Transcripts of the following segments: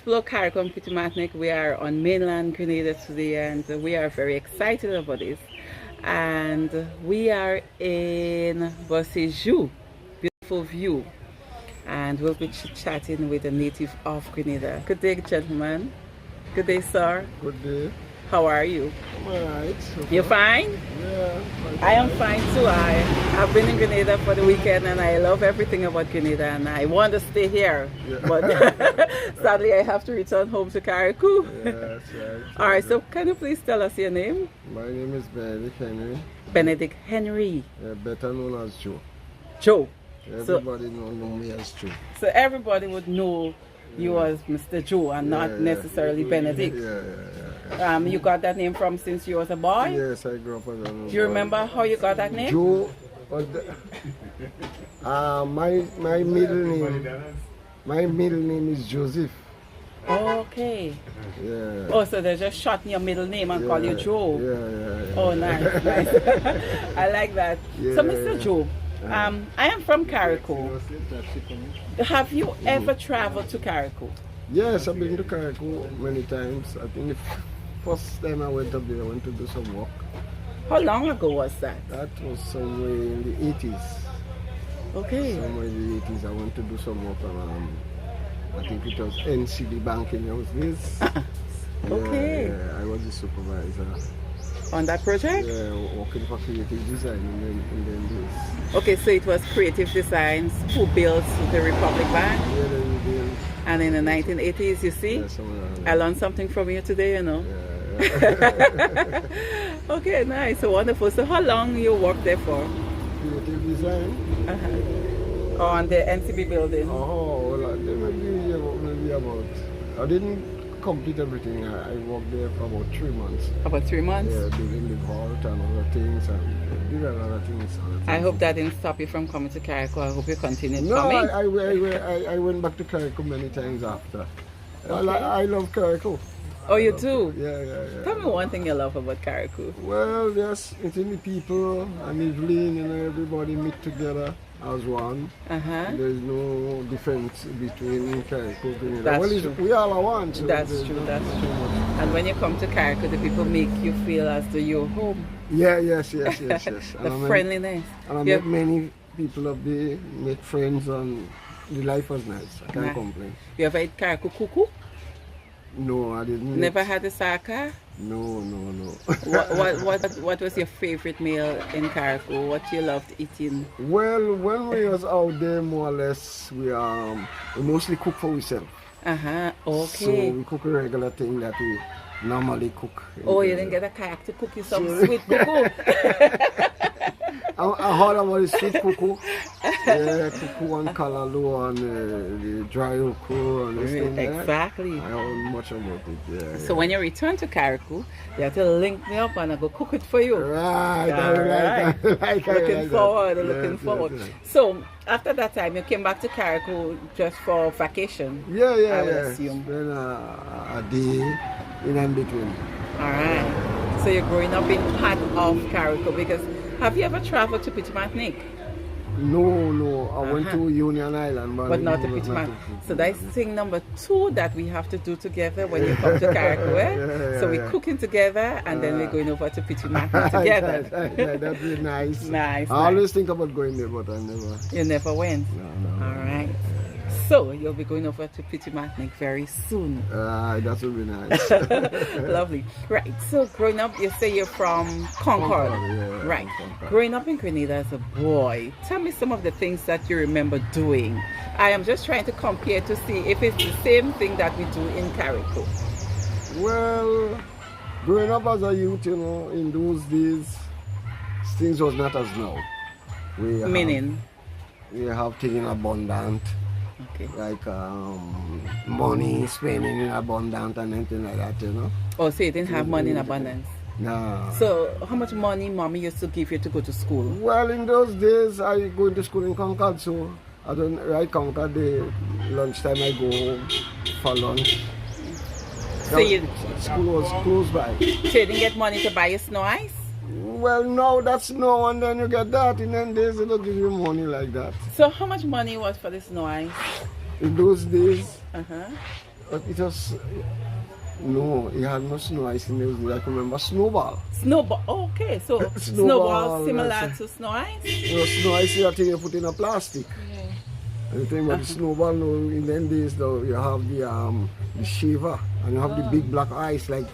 explore Carriacou and Petite Martinique. We are on mainland Grenada today, and we are very excited about this. And we are in Bossejou, beautiful view, and we'll be chatting with a native of Grenada. Good day, gentlemen. Good day, sir. Good day. How are you? I'm alright. You fine? Yeah. I am fine too. I've been in Grenada for the weekend and I love everything about Grenada and I want to stay here. Yeah. But sadly I have to return home to Carriacou. Yes, right. Alright, so can you please tell us your name? My name is Benedict Henry. Benedict Henry. Better known as Joe. Joe. Everybody know me as Joe. So everybody would know you as Mr. Joe and not necessarily Benedict. You got that name from since you was a boy? Yes, I grew up as a boy. Do you remember how you got that name? Joe. My middle name is Joseph. Okay. Yeah. Oh, so they just shorten your middle name and call you Joe. Yeah. Oh, nice, nice. I like that. Yeah, So, Mr. Joe, I am from Carriacou. Have you ever traveled to Carriacou? Yes, I've been to Carriacou many times. I think the first time I went up there, I went to do some work. How long ago was that? That was somewhere in the 80s. Okay. Somewhere in the 80s, I went to do some work on, I think it was NCD banking those days. Okay. Yeah, I was the supervisor. On that project? Yeah, working for creative design in them days. Okay, so it was Creative Designs who built the Republic Bank. Yeah, then we did. And in the 1980s, you see? Yeah, somewhere around I learned something from you today, you know. Yeah. Okay, nice, so wonderful. So how long you worked there for? Creative design. Oh, on the NCB building? Oh, well, maybe about. I didn't complete everything. I worked there for about 3 months. About 3 months? Yeah, building the vault and other things and did a lot of things. I hope that didn't stop you from coming to Carriacou. I hope you continued No, coming. I went back to Carriacou many times after. Okay. I love Carriacou. Oh, you do? Yeah. Tell me one thing you love about Carriacou. Well, yes, it's in the people and Evelyn, everybody meet together as one. There's no difference between Carriacou and Grenada. That's true. We all are one. So that's true. And when you come to Carriacou, the people make you feel as though you're home. Yeah, yes. The friendliness. And I met many people up there, make friends, and the life was nice. I can't complain. You ever eat Carriacou cuckoo? No, I didn't. Never had a saka? No. What was your favorite meal in Carriacou? What you loved eating? Well, when we was out there, more or less, we mostly cook for ourselves. Okay. So we cook a regular thing that we normally cook. Oh, you didn't get a kayak to cook you some sweet cuckoo? I heard about the sweet cuckoo. Yeah, cuckoo and callaloo and the dry okra and this thing. Exactly. I heard much about it, yeah. So when you return to Carriacou, you have to link me up and I go cook it for you. Right. Looking forward. So after that time, you came back to Carriacou just for vacation? Yeah. I would assume. Spend a day in between. Alright. So you're growing up in part of Carriacou because have you ever traveled to Petite Martinique? No. I went to Union Island, but not to Petite Martinique. So that's thing number 2 that we have to do together when you come to Carriacou. So we're cooking together and then we're going over to Petite Martinique together. That'd be nice. Nice. I always think about going there, but I never. You never went? No. Alright. So you'll be going over to Petite Martinique very soon. That would be nice. Lovely. Right. So growing up, you say you're from Concord. Yeah, right. Concord. Growing up in Grenada as a boy, tell me some of the things that you remember doing. I am just trying to compare to see if it's the same thing that we do in Carriacou. Well, growing up as a youth, in those days, things was not as now. Meaning? We have things in abundance. Okay. Like money spending in abundance and anything like that, Oh, so you didn't have money in abundance? No. So how much money mommy used to give you to go to school? Well, in those days, I go to school in Concord, so I don't right Concord. The lunchtime I go home for lunch. So school was close by. So you didn't get money to buy your snow ice? Well, no, that's no, and then you get that. In them days, they don't give you money like that. So how much money was for the snow ice? In those days, But it was, no, it had no snow ice in those days. I can remember snowball. Snowball, okay, so snowball similar to snow ice? You know, snow ice is a thing you put in a plastic. Yeah. And the thing about the snowball, no, in them days, though, you have the shaver, and you have the big black ice like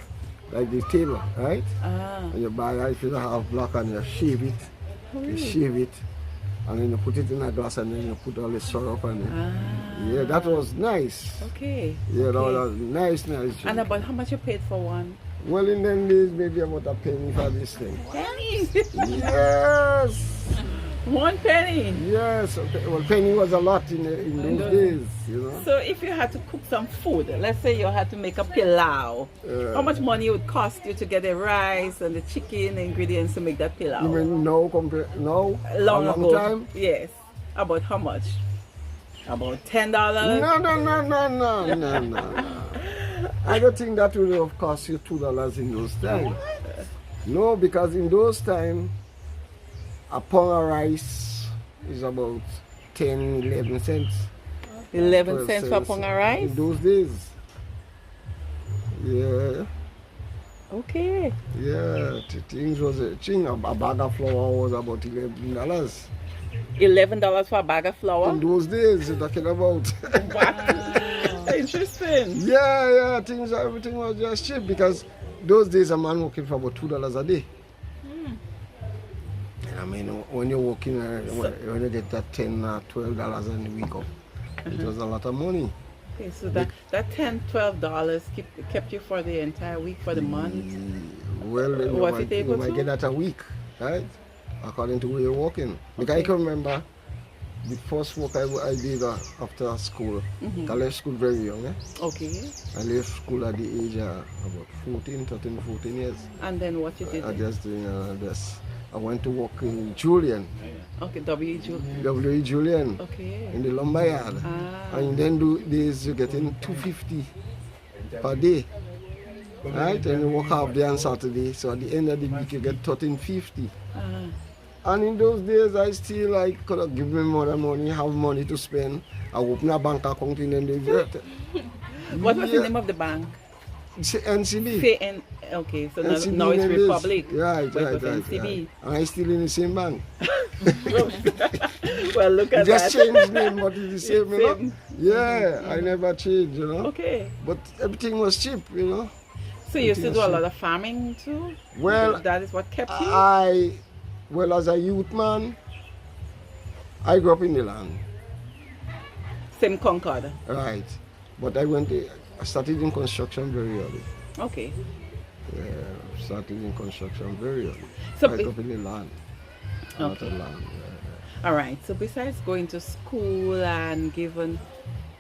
the table, right? And you buy ice, you have black, and you shave it. You shave it, and then you put it in a glass, and then you put all the syrup on it. Yeah, that was nice. Okay. Yeah, that was nice. And about how much you paid for one? Well, in them days, maybe about a penny for this thing. Penny? Yes! 1 penny? Yes. Well, penny was a lot in those days, you know. So if you had to cook some food, let's say you had to make a pilau, how much money it would cost you to get the rice and the chicken ingredients to make that pilau? You mean now, now? Long a long ago? time? Yes. About how much? About $10? No. I don't think that would have cost you $2 in those times. No, because in those times, a pound of rice is about 10, 11 cents. 11 cents for a pound of rice? In those days. Yeah. Okay. Yeah, things was a thing. A bag of flour was about $11. $11 for a bag of flour? In those days, you're talking about. Wow. Interesting. Yeah, everything was just cheap because those days a man working for about $2 a day. I mean, when you're working, when you get that $10 or $12 in the week up, it was a lot of money. Okay, so that $10, $12 kept you for the entire week, for the month? Well, you might get that a week, right? According to where you're working. Because I can remember the first work I did after school. I left school very young. Okay. I left school at the age of about 13, 14 years. And then what you did? I just doing this. I went to work in Julian. Okay, W.E. Julian. W.E. Julian. Okay. In the lumber yard. And then days you're getting $2.50 per day. Right? And you work half day on Saturday. So at the end of the week you get $13.50. And in those days I still could have given me more money, have money to spend. I opened a bank account in the What was the name of the bank? NCB. Okay, so NCB now it's Republic. Right. NCB. And I still in the same bank. Well, look at just that. changed name, but it's the same, you know? Yeah, I never changed, you know? Okay. But everything was cheap, you know? So you used to do a lot of farming too? Well, that is what kept you? Well, as a youth man, I grew up in the land. Same Concord? Right. But I started in construction very early. Okay. Yeah, started in construction very early. So I grew up in the land. Okay. Land. All right. So besides going to school and given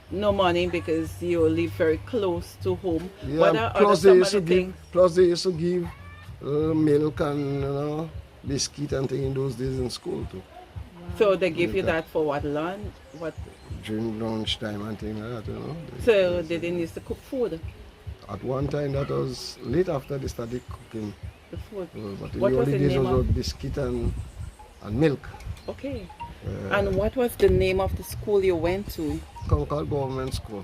no money because you live very close to home, what are plus some of the things? Plus they used to give milk and biscuit and things in those days in school too. Wow. So they give you that for what, lunch? What? During lunch time and things like that, you know. So they didn't used to cook food? At one time that was late after they started cooking. The food? But What the was only the days name was of? biscuit and milk. Okay. And what was the name of the school you went to? Concord Government School.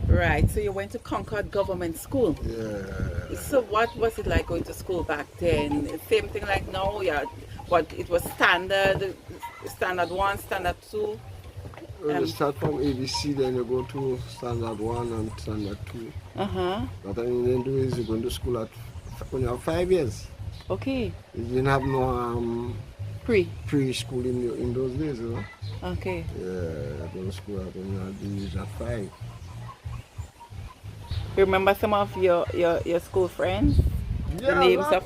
Right, so you went to Concord Government School. Yeah. So what was it like going to school back then? Same thing like now? Yeah. What, it was standard 1, standard 2? You start from ABC, then you go to standard 1 and standard 2. What I mean to do is you go to school when you have 5 years. Okay. You didn't have no pre-school in those days, you know. Okay. Yeah, go to school when you had the age of 5. Remember some of your school friends? Yeah, the names of.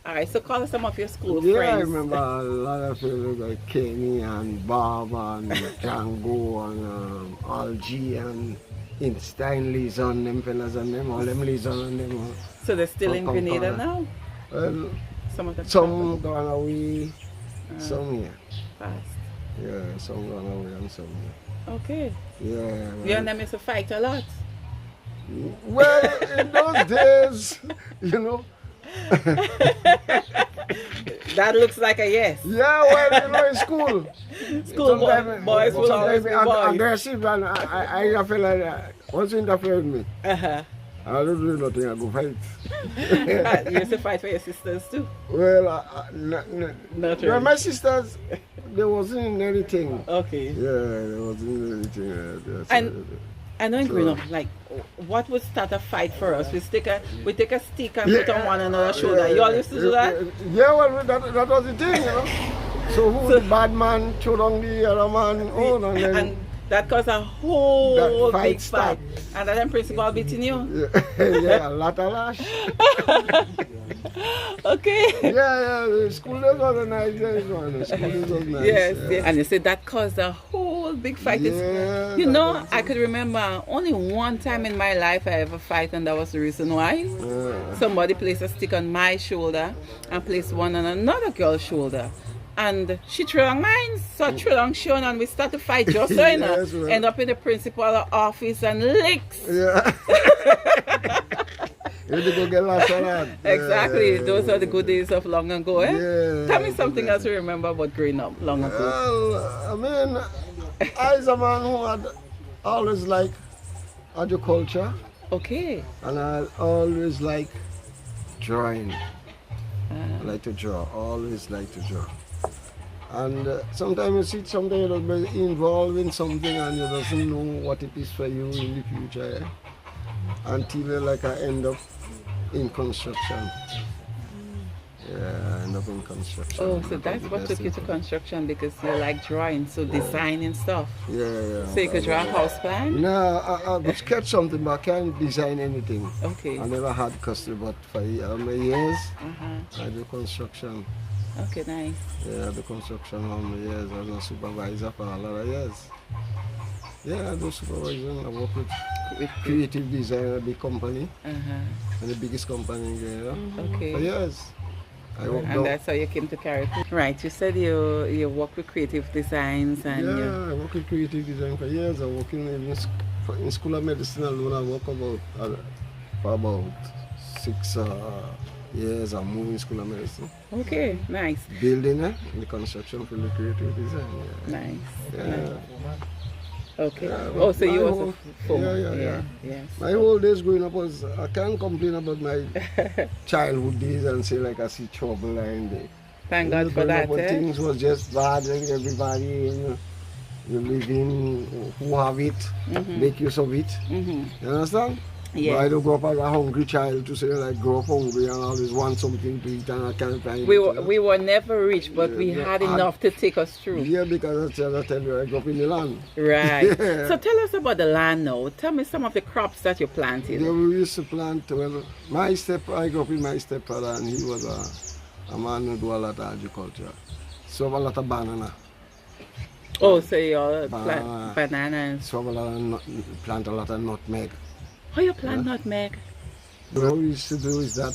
Alright, so call some of your school friends. Yeah, I remember a lot of people like Kenny and Bob and Django and Algie and Einstein's on them fellas and them, all them Lizon and them. So they're still in Grenada now? Well, some of them. Some gone away, some here. Fast. Yeah, some gone away and some here. Okay. Yeah. You and them used to fight a lot? Well, in those days, you know. That looks like a yes. Yeah, well, you know, in school. Boys will always be boys. Aggressive, and I feel like Once you interfere with me, Uh-huh. I don't do nothing, I go fight. You used to fight for your sisters too? Well, Not well, really. my sisters, there wasn't anything. Okay. Yeah, there wasn't anything. And I know in growing up, like, what would start a fight for us? We take a stick and put on one another's shoulder. You all used to do that? Yeah, well, that was the thing, you know. So who was the bad man threw down the other man? Oh, and then And that caused a whole that big fight fight. And then principal beating you? yeah, a lot of lash. Okay. Yeah, the school days was a nice days, man. The school days was nice. Yes, yeah. yes. And you said that caused a whole big fight. Yeah, You know, I could remember only one time in my life I ever fight, and that was the reason why. Yeah. Somebody placed a stick on my shoulder and placed one on another girl's shoulder. And she threw on mine, so I threw on Sean, and we started to fight just so, you know. Yes, well. End up in the principal's office and licks. Yeah. You had to go get lost on that. Exactly. Yeah, Those are the good days of long ago, eh? Yeah. Tell me something else you remember about growing up long ago. Well, I mean, I was a man who had always liked agriculture, Okay. and I always like drawing. I like to draw, always like to draw. And sometimes you see something you don't be involved in something and you doesn't know what it is for you in the future. Eh? Until like I end up in construction. Yeah, I end up in construction. Oh, so that's what took you to construction, because you like drawing, so designing stuff. Yeah. So you could draw a house plan? No, I could sketch something, but I can't design anything. Okay. I never had custom, but for my years, Uh-huh. I do construction. Okay, nice. Yeah, I do construction all my years. I was a supervisor for a lot of years. Yeah, I do supervision. I work with creative design at a big company, Uh-huh. and the biggest company in Grenada for Okay. years. I worked And that's how you came to Carriacou. Right, you said you work with creative designs and you... yeah, I work with creative design for years. I work in school of medicine alone. I work for about 6 years. I moved in school of medicine. Okay, nice. Building, in the construction field, the creative design. Yeah. Nice. Yeah. Okay. Yeah, Oh, so you my was whole- a former. yeah. Yes. My whole days growing up was, I can't complain about my childhood days and say like I see trouble and Thank God for growing that, up when eh? things was just bad and everybody, you live in, who have it, make use of it. Mm-hmm. You understand? Yeah. But I don't grow up as a hungry child to say like grow up hungry and always want something to eat and I can't find We it. we were never rich, but we Yeah, had yeah. enough to take us through. Yeah, because I tell you, I grew up in the land. Right. Yeah. So tell us about the land now. Tell me some of the crops that you planted. Yeah, we used to plant, well, I grew up with my stepfather and he was a man who do a lot of agriculture. So a lot of banana. Oh, so you all Banana. plant bananas. So plant a lot of nutmeg. How you plant nutmeg? What we used to do is that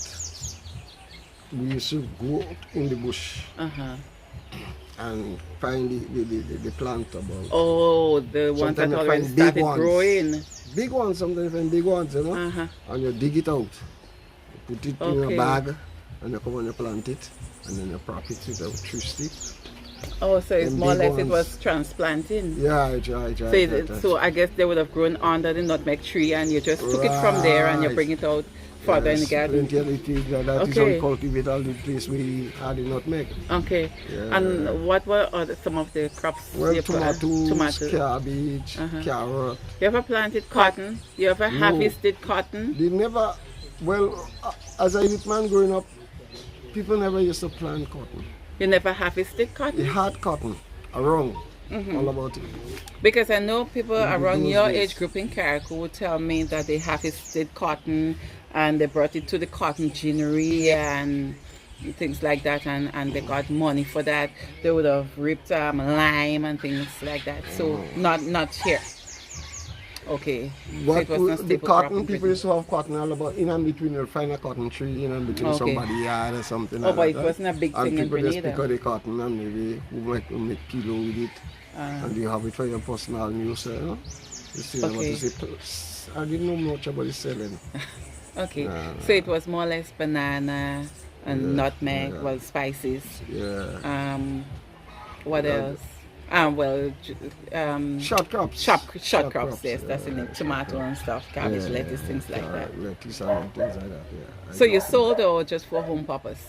we used to go in the bush Uh-huh. and find the plant about. Oh, the ones that Sometimes you already find big started ones. growing. Big ones, sometimes you find big ones, you know. Uh-huh. And you dig it out. You put it in Okay. a bag and you come and you plant it and then you prop it with a tree stick. Oh, so it's Them more or big less it ones. was transplanting. Yeah, I try. So I guess they would have grown under the nutmeg tree and you just took it from there and you Right. bring it out further in the garden. Plenty of it is, that is Okay. uncultivated, all the place we had the nutmeg. Okay. Yeah. And what were some of the crops Well, you planted? tomatoes, cabbage, carrot. You ever planted cotton? You ever No. harvested cotton? They never, well, as a youth man growing up, people never used to plant cotton. You never harvested They cotton? had cotton around, all about it. Because I know people around those your days. age group in Carriacou would tell me that they harvested cotton and they brought it to the cotton ginnery and things like that, and they got money for that. They would have ripped lime and things like that. So not here. Okay. So What it was not the staple crop cotton, in people Britain. used to have cotton all about, in and between, you'll find a cotton tree in and between Okay. somebody's yard or something Oh, like but that. it wasn't a big and thing in people just Grenada. pick out the cotton and maybe make kilo with it. And you have it for your personal use, you know? You see what Okay. you say. I didn't know much about the selling. Okay. Yeah. So it was more or less banana and nutmeg, well, spices. Yeah. What else? Well, Short crops. short crops, yes, that's in it. Tomato and stuff, cabbage, lettuce, things like that. Lettuce and things like that, yeah. So you sold or just for home purpose?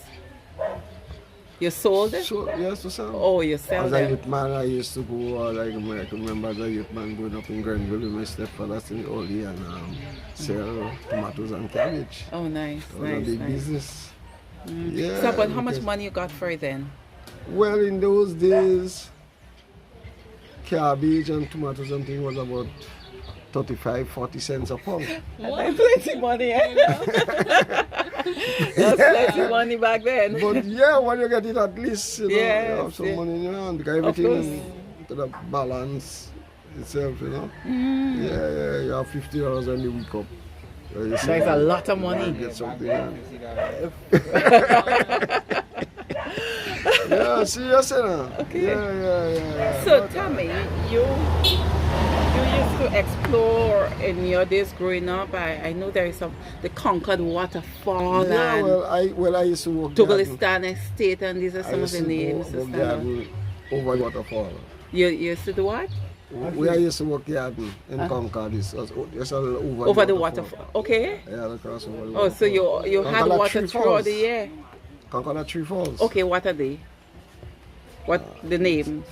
You sold it? So, yes, to sell. Oh, you sell As a them. youth man, I used to go, I can remember as a youth man going up in Grenada with my stepfather in Oli and sell tomatoes and cabbage. Oh, nice, It was a big business. Yeah. So, but how much money you got for it then? Well, in those days, cabbage and tomatoes and things was about 35-40 cents a pound. That's plenty money, That's plenty money back then. But yeah, when you get it, at least you have some money in your hand because everything to the balance itself, you know. Yeah, you have $50 when you wake up. That's a lot of money. Get something. Yeah, see, yes, Okay. Yeah. So tell me, you used to explore in your days growing up. I know there is the Concord Waterfall Yeah, and I used to work Tugalistan Estate, and these are some of the names. Over the waterfall. You used to do what? I used to work garden in Concord. It's Over the waterfall. Okay. Yeah, across over the Oh, so you had Concord water Tree throughout Falls. the year. Concord Tree Falls. Okay, what are they? What the name?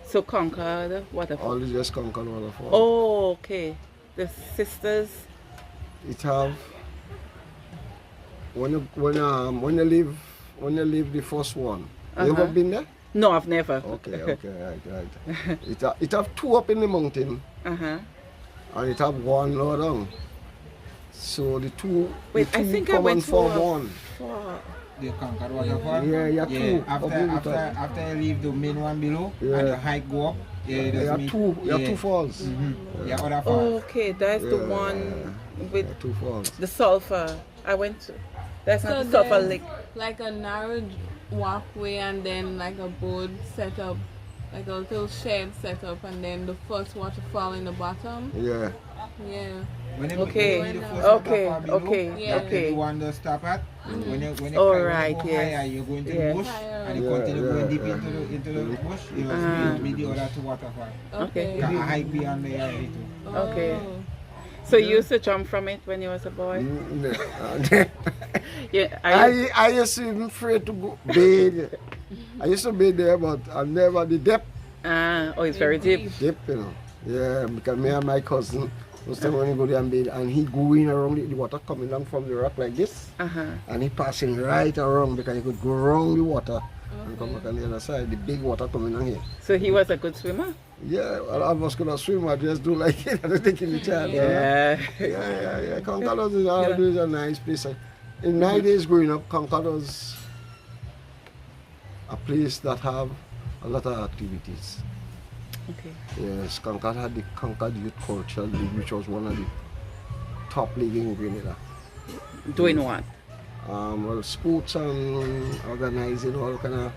So Concord Waterfall. All is just Concord Waterfall. Oh, okay. The sisters. It have when you leave the first one. You ever been there? No, I've never. Okay, right. It have two up in the mountain. And it have one lower down. So the two. Wait, the two I think I come went and to form one. The Concord Waterfall. Yeah, two. After you leave the main one below and the hike go up. Yeah, two falls. Yeah, other falls. Okay, that's the one with Two falls. the sulfur. I went to. That's not So the sulfur there's lake. like a narrow walkway and then like a board set up, like a little shed set up, and then the first waterfall in the bottom. Yeah. Yeah. Okay. Yeah. The one to stop at. When you All go right, yes. higher, you go into Yeah. the bush and you continue going deep into the bush. You will be the other two waterfall. Okay. A hike beyond the area too. Okay. So you used to jump from it when you was a boy? Yeah. I used to be afraid to go bathe. I used to bathe there, but I never the depth. Oh, it's very deep. Deep, you know. Yeah, because me and my cousin was time when he go there and bathe, and he going around the water coming down from the rock like this, and he passing right around because he could go around the water and come back on the other side. The big water coming down here. So he was a good swimmer? Yeah, well, I was gonna swim. I just do like it. I don't take any chance. Yeah. Yeah. Concord is always a nice place. In my days growing up, Concord was a place that have a lot of activities. Okay. Yes, Concord had the Concord Youth Cultural League, which was one of the top league in Grenada. Doing what? Well, sports and organizing all kind of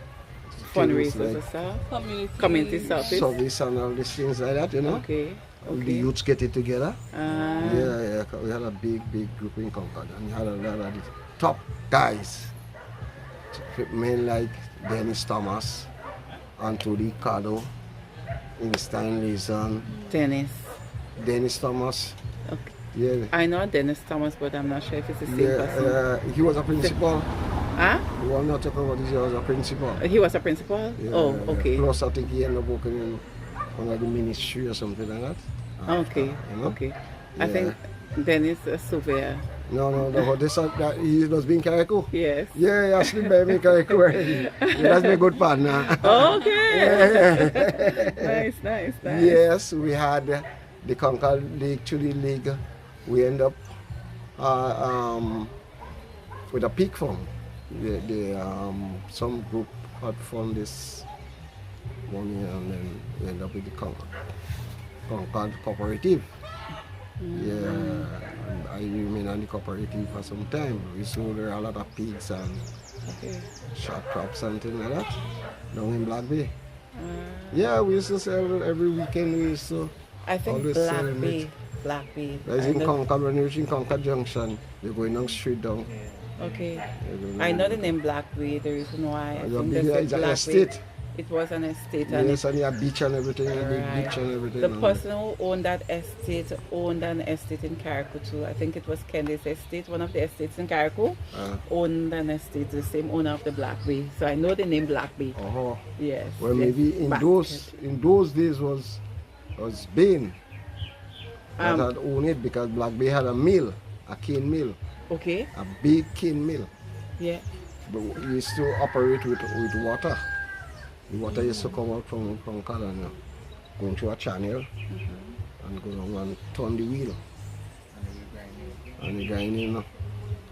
Fundraisers like or stuff? Community service? service and all these things like that, you know. Okay. The youths get it together. Ah. Yeah. We had a big group in Concord, and we had a lot of the top guys. Men like Dennis Thomas, Anthony Cado, Einstein Leeson, Dennis Thomas. Okay. Yeah. I know Dennis Thomas, but I'm not sure if it's the same person. He was a principal. Huh? The one not talking about this, he was a principal. He was a principal? Yeah, Oh, okay. Plus, I think he ended up working in one of the ministry or something like that. Okay, You know? okay. I think Dennis is a surveyor. No, he was being Carriacou. Yes. Yeah, he actually by me Carriacou. He was my good partner. Okay. Nice. Yes, we had the Concord League, Chili League. We end up with a peak fund. Some group had fund this 1 year, and then we end up with the Concord Cooperative. Yeah, and I remain on the cooperative for some time. We sold there a lot of pigs and short crops and things like that down in Black Bay. Yeah, we used to sell every weekend. We used to I think always Black sell Bay. That's in Concord. When you reach in Concord Junction, you're going down straight down. Okay. I know the name Black Bay. The reason why I think It's that's an Black estate. Bay. It was an estate. And Yes, and a beach and everything, a big right. beach and everything. The and person who owned that estate owned an estate in Carriacou too. I think it was Kennedy's estate, one of the estates in Carriacou. Owned an estate, the same owner of the Black Bay. So I know the name Black Bay. Yes. Well, yes. maybe in those days was Bain that had owned it, because Black Bay had a mill, a cane mill. Okay. A big cane mill. Yeah. But we used to operate with water. The water used to come out from Canada, going through a channel and go down and turn the wheel. And the grinding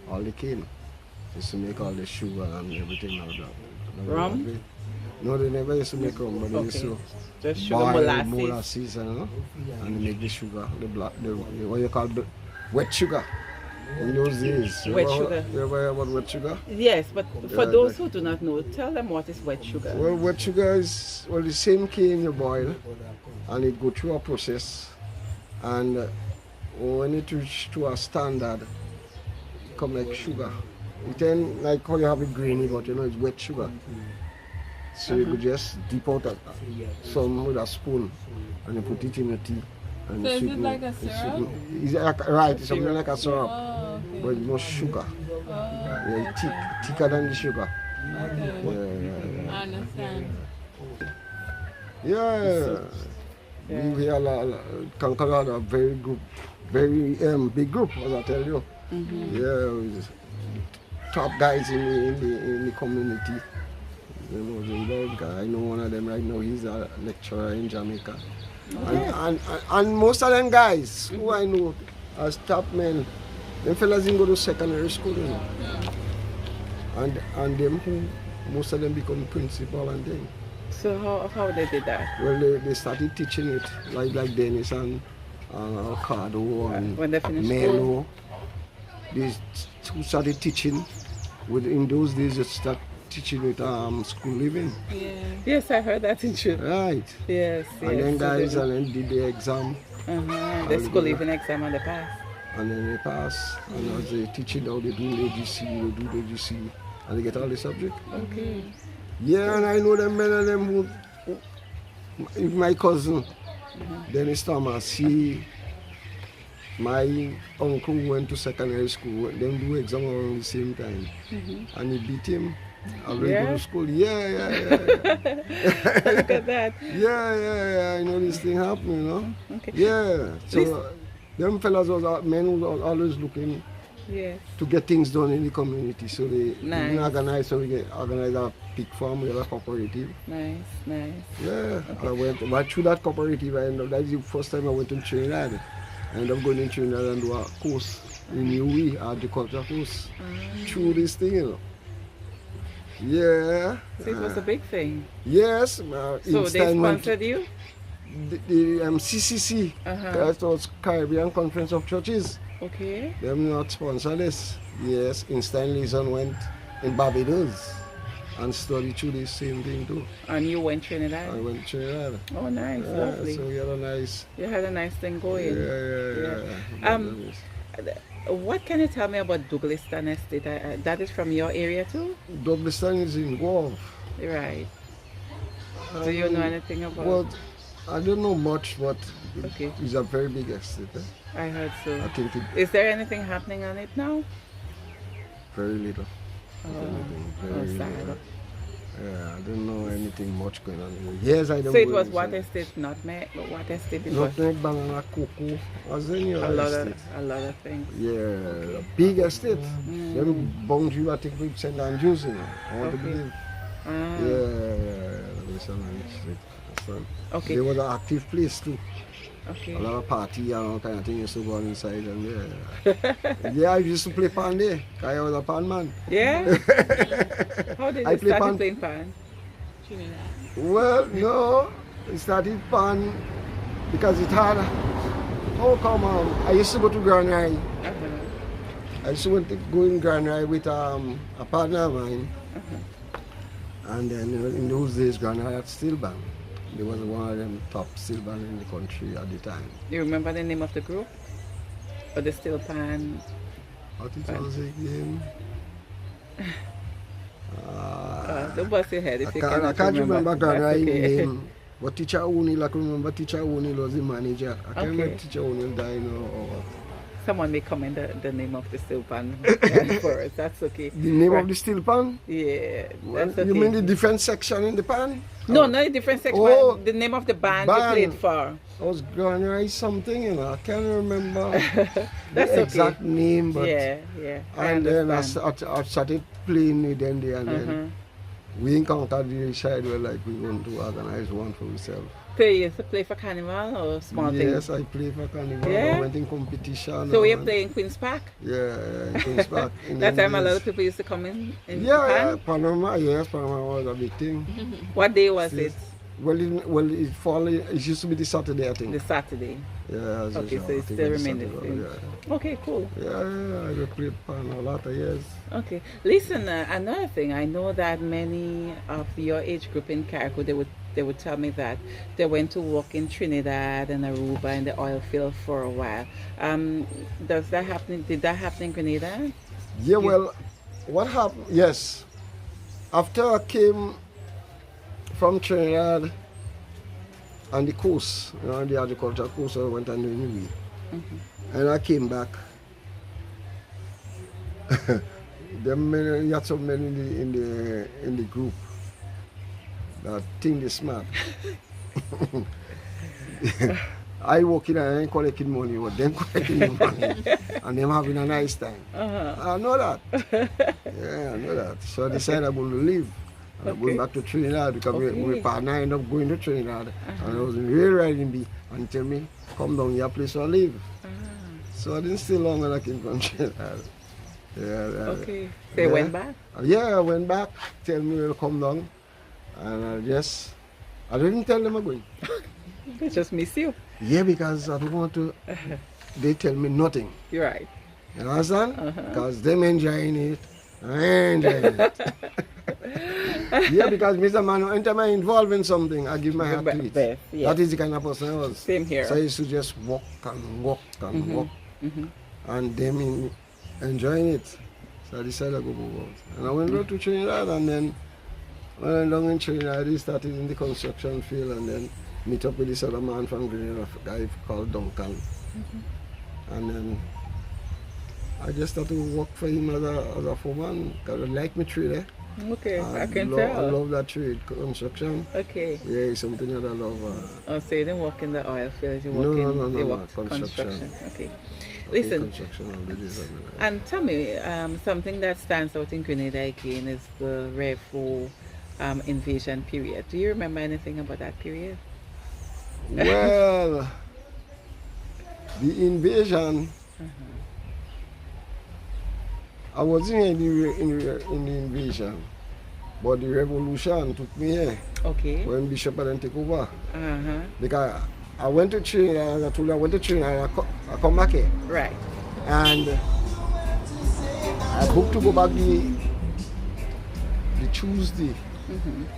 all the cane. Used to make all the sugar and everything like that. Rum? No, they never used to make rum, but they used to just sugar, boil molasses. and make the sugar, what you call wet sugar. In those days. Wet sugar. You ever hear about wet sugar? Yes, but for those who do not know, tell them what is wet sugar. Well, wet sugar is the same cane you boil, and it go through a process, and when it reach to a standard, it come like sugar. It ain't like how you have it grainy, but it's wet sugar. So you could just dip out some with a spoon, and you put it in your tea. And so is it like a syrup? It's something like a syrup, but it's more sugar. Thicker than the sugar. Okay. I understand. Yeah. We have a very big group, as I tell you. Yeah, top guys in the community. I know one of them right now. He's a lecturer in Jamaica. And most of them guys who I know as top men, them fellas didn't go to secondary school, and them who most of them become principal and then. So how they did that? Well, they started teaching it like Dennis and Alcado and when they finished Melo. They started teaching. In those days, they start teaching with school living. Yeah. Yes, I heard that in church. Right. Yes. And then guys and then did the exam. The school living exam and they pass. And then they pass. And as they teaching now, they do AGC, and they get all the subject. Okay. Yeah, and I know them men and them who, even my cousin, Dennis Thomas, my uncle went to secondary school, them do exam around the same time. And he beat him. I went to school. Yeah. Look at that. Yeah. I know this thing happening, Okay. Yeah. So them fellas men who was always looking to get things done in the community. So they organize a pig farm, we have a cooperative. Nice. Yeah. Okay. I went through that cooperative, and that's the first time I went to Trinidad. I ended up going to Trinidad and do a course in UWE, agriculture course, through this thing, Yeah. So it was a big thing. Yes. So they sponsored you? The CCC, that was Caribbean Conference of Churches. Okay. Them not sponsor this. Yes, Einstein Leeson went in Barbados and studied through the same thing too. And you went Trinidad? I went to Trinidad. Oh, nice, lovely. So we had a nice... You had a nice thing going. Yeah. What can you tell me about Douglaston Estate? That is from your area too? Douglaston is in Guelph. Right. Do you know anything about it? Well, I don't know much, but it's a very big estate. I heard so. I think is there anything happening on it now? Very little. Very sad. Little. Yeah, I don't know anything much going on. Yes, I don't. So it was what estate? Nutmeg? What estate it was? Nutmeg, banana, cocoa, as any other estate. A lot of things. Yeah, big estate. Them boundary, I think we send and Jews in. I want to believe. Okay. There was an active place too. Okay. A lot of party and all kind of things used to go on inside, and yeah, I used to play pan there, because I was a pan man. Yeah? How did you start playing pan? Well, no, I started pan because it had, I used to go to Grenada. I used to go in Grenada with a partner of mine. And then in those days, Grenada had steel band. There was one of them top steel band in the country at the time. You remember the name of the group? Or the steel pan? What it was again? Don't bust your head if you I cannot can't remember That's Ghana okay. name. But Teacher O'Neill, I can remember Teacher O'Neill was the manager. I can't remember Teacher O'Neill died or what. Someone may comment the name of the still pan for us. That's okay. The name of the steel pan? Yeah, that's okay. You mean the different section in the pan? No, not a different section. Oh, The name of the band you played for. I was going to write something, you know. I can't remember That's the okay. exact name, but Yeah. and then I understand. started playing with them there, and then we encountered the side where like we want to organize one for ourselves. So you used to play for Carnival or small things? Yes, I played for Carnival. Yeah? I went in competition. So you're playing Queen's Park? Yeah, in Queen's Park. In That them time a lot days. of people used to come in Yeah, Japan? Panama, yes, Panama was a big thing. What day was it? Well, it used to be the Saturday, I think. The Saturday. Yeah, as Okay, usual, so I it think still it's remained the Saturday, same. yeah. Okay, cool. Yeah, I played Pan a lot of years. Okay. Listen, another thing, I know that many of your age group in Carriacou, they would tell me that they went to work in Trinidad and Aruba in the oil field for a while. Does that happen? Did that happen in Grenada? Yeah, well, what happened? Yes, after I came from Trinidad on the coast, you know, on the agricultural coast, I went on the Navy, and I came back. You had so many in the group that think they smart. I working and I ain't collecting money, but them collecting the money, and them having a nice time. I know that. Yeah, I know that. So I decided I'm going to leave. And I'm going back to Trinidad because my partner ended up going to Trinidad, and I was really riding me and tell me, come down your place or leave. So I didn't stay long when I came from Trinidad. Yeah. Okay. So you went back? Yeah, I went back. Tell me to come down, and I didn't tell them I'm going. They just miss you. Yeah, because I don't want to. They tell me nothing. You're right. You understand? Because them enjoying it, I enjoying it. Yeah, because Mr. Man, anytime I involved in something, I give my heart to it. Best, yes. That is the kind of person I was. Same here. So I used to just walk and walk and walk, and them enjoying it. So I decided to go out. And I went down to Trinidad, and then when I went down in Trinidad, I started in the construction field, and then meet up with this other man from Grenada, a guy called Duncan. And then I just started to work for him as a foreman, because I like my trade. Okay, I can I tell. love that trade, construction. Okay. Yeah, it's something that I love. Oh, so you didn't work in the oil field, you No, work no, in no, you no, worked construction. Okay. I Listen, think construction all the days of my life. and tell me, something that stands out in Grenada again is the Revo invasion period. Do you remember anything about that period? Well, the invasion, I wasn't in the invasion, but the revolution took me here Okay. when Bishop didn't take over. Uh-huh. Because I went to Trinidad, as I told you, I went to Trinidad, I come back here. Right. And I booked to go back the Tuesday,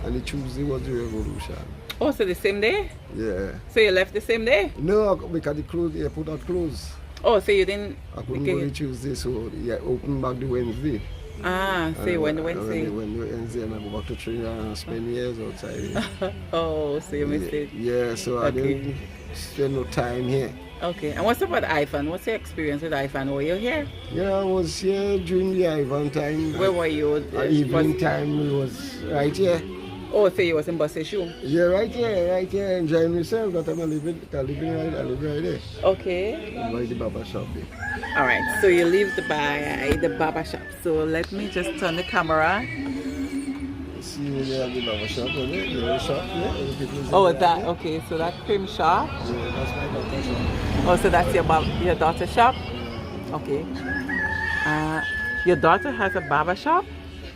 and the Tuesday was the revolution. Oh, so the same day? Yeah. So you left the same day? No, because the airport had closed. Oh, so you didn't... I couldn't go the Tuesday, so yeah, opened back the Wednesday. So you went the Wednesday? When the Wednesday, and I go back to Trinidad and spend years outside. Oh, so you missed it. Yeah, so I didn't spend no time here. Okay, and what's about Ivan? What's your experience with Ivan? Were you here? Yeah, I was here during the Ivan time. Where were you? Evening time, we was right here. Oh, so you was in Bosseshu? Yeah, right here, enjoying myself. That time I live right there. Okay. By the barber shop there. All right, so you lived by the barber shop. So let me just turn the camera. See where they have the barber shop, the shop there. Oh, that, okay, so that cream shop. Yeah, that's my daughter's shop. Oh, so that's your daughter's shop? Okay. Your daughter has a barber shop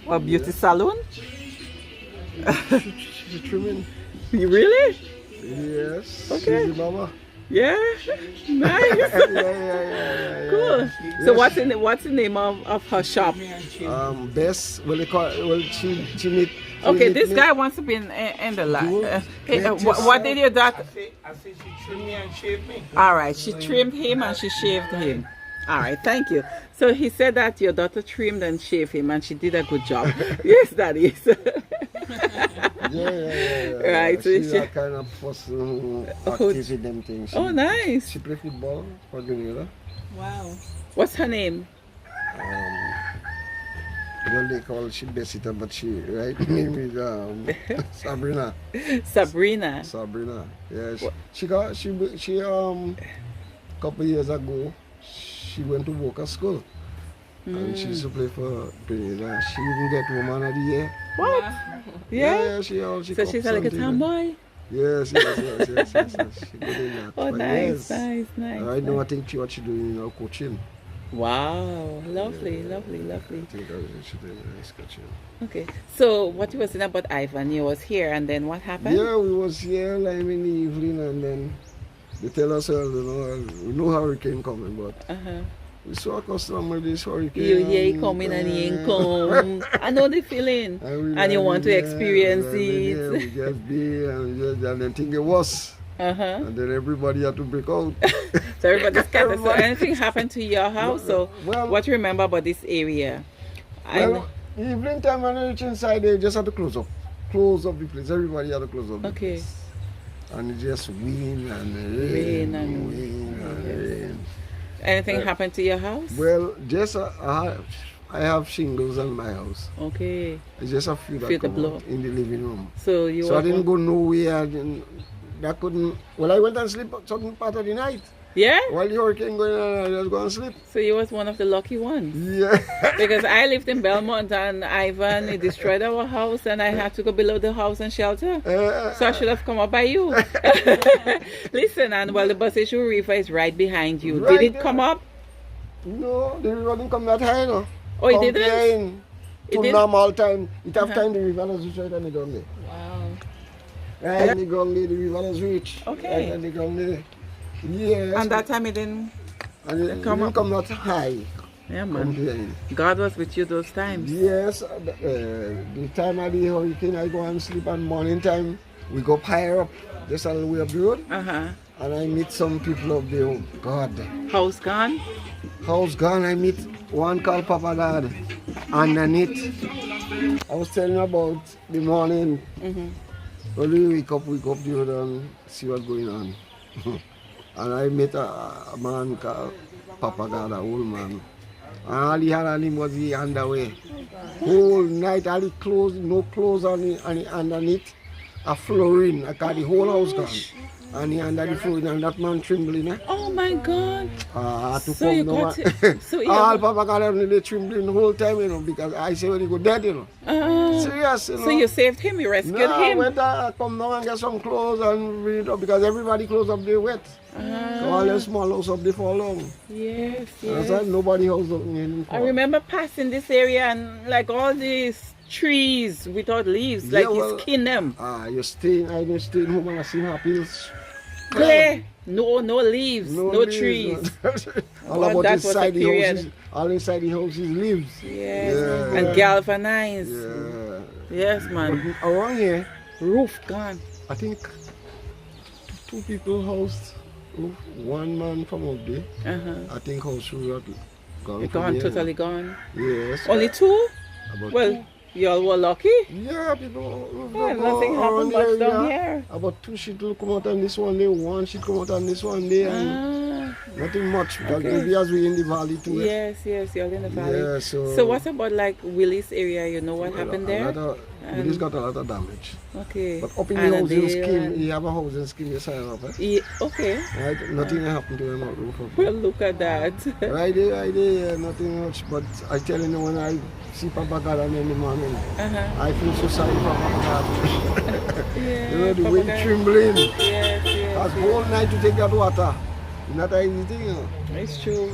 or beauty salon? She's trimming. You really? Yes. Okay. She's the barber. Yeah, nice. Yeah. Cool. So what's the name of her shop? Bess. Well, they call it, she need. Okay, this guy wants to be in the line. What did your daughter? I said she trimmed me and shaved me. All right, she trimmed him and she shaved him. All right, thank you. So he said that your daughter trimmed and shaved him, and she did a good job. Yes, Daddy. Yeah. Right. So She's that kind of person who active in them things. Oh, nice. She play football for Grenada. Wow. What's her name? Well, they call she Besita, but she right name is Sabrina. Sabrina. Sabrina. Yes. She couple years ago she went to work at school. And she used to play for Grenada. She even get Woman of the Year. What? Yeah. She So she's like a tomboy. Yes. She good in that. Oh, But nice. Right now I think what she doing in coaching. Wow, lovely. I think she doing nice coaching. Okay, so what you were saying about Ivan, you was here, and then what happened? Yeah, we was here like in the evening, and then they tell us, we know hurricane coming, but we so accustomed with this hurricane. You hear it coming and he ain't come. I know the feeling, and you want to experience it. Yeah, we just be and then think it was. And then everybody had to break out. So everybody's scattered. So anything happened to your house? So what you remember about this area? Evening time when I reach inside, they just had to close up the place. Everybody had to close up. Okay. The place. And it just wind and Rain. rain. Anything happened to your house? Well, just I have shingles on my house. Okay. It's just a few that Feel the come blow. out in the living room. So I didn't go nowhere. I went and sleep certain part of the night. Yeah? While the hurricane going on, I just go and sleep. So you was one of the lucky ones. Yeah. Because I lived in Belmont and Ivan, he destroyed our house and I had to go below the house and shelter. So I should have come up by you. Listen, and the Bosseshu River is right behind you. Right Did it come up? No, the river didn't come that high, no. Oh, it didn't? To normal time. It have time the river has reached right on the ground there. Wow. Right on the ground there, the river has reached. Okay. Right on the ground there. Yes. And that time it didn't come that high. Yeah, man. God was with you those times. Yes. The time of the hurricane, I go and sleep, and morning time, we go up higher up, just a little way up the road. And I meet some people up there. Oh, God. House gone? House gone. I meet one called Papa Dad. Underneath. I was telling you about the morning. When we wake up the road and see what's going on. And I met a man called Papa God, an old man. And all he had on him was the underwear. Whole night, all the clothes, no clothes on the underneath, a flooring. I got the whole house gone. And he under the flooring, and that man trembling. Oh my God. To so you got it. So all Papa God only trembling the whole time, because I say when he go dead, Serious, So you saved him, you rescued him? I went I come down and get some clothes and read up, because everybody clothes up there wet. So all the small house up there for long. Yes. I said nobody house up in. I remember passing this area and like all these trees without leaves, like you skin them. I just stay home and I see apples. Clear. No leaves, no trees. All about inside the houses, all inside the houses leaves. Yes. And galvanized. Yes, man. But around here, roof gone. I think 2 people housed. One man from up there. I think house was gone. Gone, totally gone. Yes. Only 2? Well, 2. Y'all were lucky? Yeah, people. Nothing happened much down here. About 2 sheets will come out on this one day, 1 sheet come out on this one day. Nothing much, because areas we in the valley too. Yes, you're in the valley. Yeah, so what about like Willis area? You know what happened there? Willis got a lot of damage. Okay. But up in the housing scheme, he have a housing scheme, you sign up. Okay. Right, nothing happened to him on roof. Well, look at that. Right there, nothing much. But I tell you, when I see Papa God in the morning, I feel so sorry for Papa God. You know, the wind trembling. Yes. That's whole night to take that water. It's not an easy thing, It's true.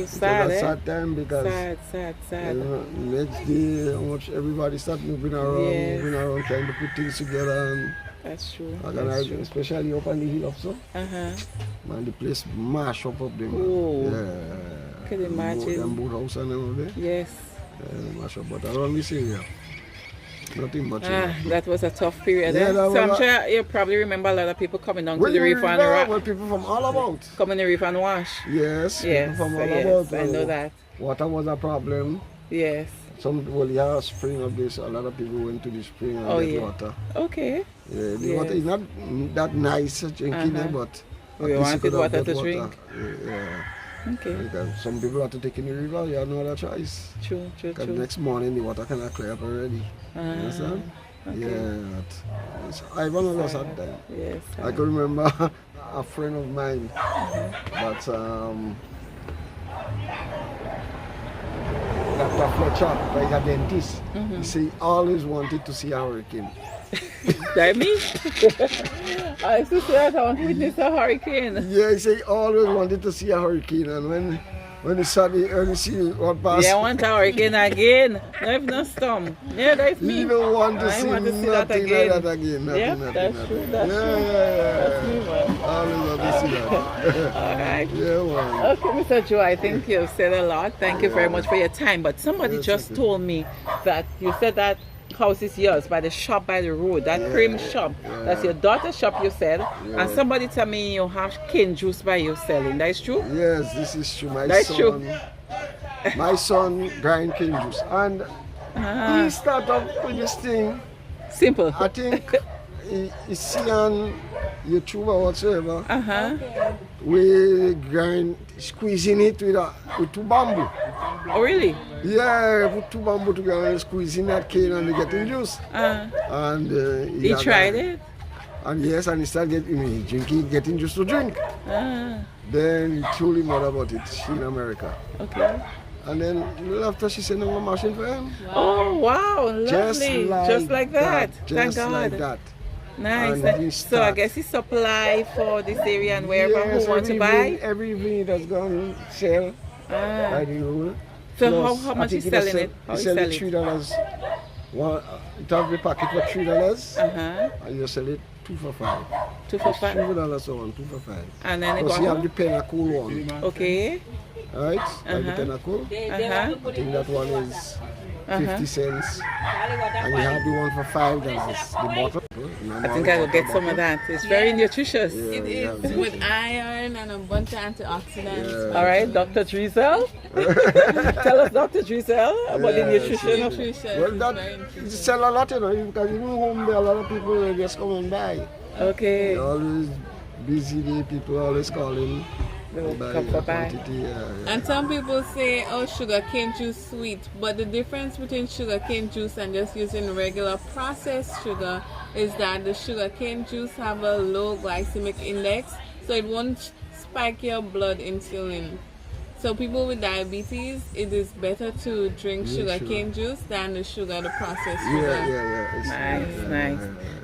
Sad, sad time, because sad. You know, next day, how much everybody start moving around, trying to put things together. And that's true. Especially up on the hill up so. Man, the place mash up there. Oh. Yeah. Can you imagine? Them boat house and all there. Yes. Mash up, but around this area. Nothing much. You know. That was a tough period. Yeah, eh? that So I'm was sure you probably remember a lot of people coming down to Well, the you reef and remember, well, people from all about. coming to the reef and wash. Yes, Yes, people from all yes, about. I know that. Water was a problem. Yes. Yeah, spring of this. A lot of people went to the spring and get water. Okay. Yeah, the Yes. water is not that nice drinking, but We at least you wanted could have water got to water. drink. Yeah. Okay. Because some people have to take in the river, you have no other choice. True, true, Because true. next morning the water kind of clear up already. You understand? Okay. Yeah. I one of us had that. Yes. I can remember a friend of mine that Dr. Fletcher, like a dentist, he say he always wanted to see a hurricane. That me? I used to say that I want to witness a hurricane. Yeah, he say he always wanted to see a hurricane, and when he saw the early see what passed, Yeah, I want a hurricane again. No, if no storm. Yeah, that's me. he don't want to I see want to see nothing that again. like that again. Nothing, Yeah, nothing, that's nothing. true, that's yeah, true. yeah. That's me, man. Always want to see that. All right. Yeah, man. Okay, Mr. Joe, I think you've said a lot. Thank you very much for your time. But somebody Yes, just thank you. told me that you said that house is yours by the shop by the road, that cream shop. That's your daughter's shop, you said. And somebody tell me you have cane juice by you selling. That is true? Yes, this is true. That's true. My son grind cane juice, and he started off with this thing. Simple. I think he see on YouTube or whatsoever. We grind, squeezing it with two bamboo. Oh, really? Yeah, put two bamboo together and squeezing that cane and they getting juice. And He had tried that. it? And yes, and he started getting juice to drink. Then he told his mother about it. She in America. Okay. And then after she sent him a machine for him. Oh, wow. Lovely. Just like that. Thank Just God. like that. Nice. And he So I guess he supply for this area and wherever Yes, who want to every buy. evening- Every evening it has gone sell by the rule. So Plus, how I much think is he does selling it? How He is sell selling it it? $3. It have the packet for $3, and you sell it 2 for $5. 2 for $5. $2 or 2 for $5. And then Plus you have the it Pennacool one, okay. right? Like the Pennacool. I think that one is 50 cents, and you have the one for $5. The bottle. I think I will get some of that. It's very nutritious. It is with iron and a bunch of antioxidants. All right, Dr. Drizel. Tell us, Dr. Drizel, about the nutrition of Nutrition. Well, is that very nutritious. it sell a lot, because even home there, a lot of people will just come and buy. Okay. They're always busy, people always calling. They will Buy come for a buy. quantity, And some people say, oh, sugarcane juice sweet. But the difference between sugarcane juice and just using regular processed sugar is that the sugarcane juice have a low glycemic index, so it won't spike your blood insulin. So people with diabetes, it is better to drink sugarcane juice than the processed sugar. It's Nice, nice.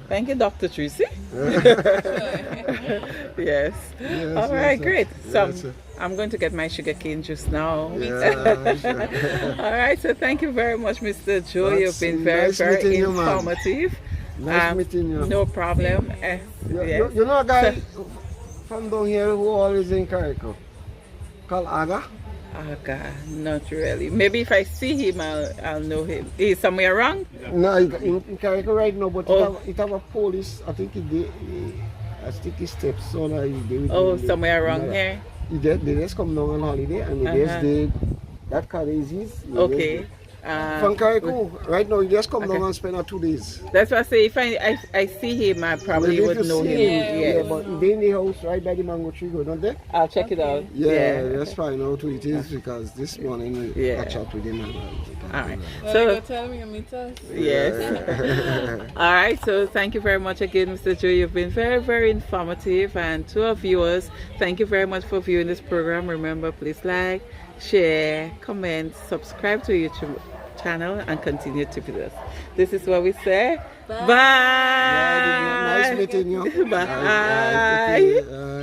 Thank you, Dr. Tracy. Yes. All right, great. So I'm going to get my sugarcane juice now. All right, so thank you very much, Mr. Joe. You've been very, nice very meeting you, ma'am. informative. Nice meeting you. No problem. Yes. You know a guy from down here who always in Carriacou, called Aga? Aga, not really. Maybe if I see him, I'll know him. He's somewhere around? No, in Carriacou right now, but Oh. it have a police. I think I think he steps so that Somewhere around here. They just come down on holiday and that car is his. Okay. From Carriacou, right now, he just come down and spend 2 days. That's why I say if I see him, I probably Maybe if would you know see him. Yeah, but they in the house right by the mango tree, go, don't they? I'll check it out. Yeah, let's find out who it is, because this morning we catch up with him. All right. Well, So you tell me to meet us. yes. All right. So thank you very much again, Mr. Joe. You've been very, very informative, and to our viewers, thank you very much for viewing this program. Remember, please like, share, comment, subscribe to our YouTube channel, and continue to be us. This is what we say. Bye. Nice meeting you. Bye.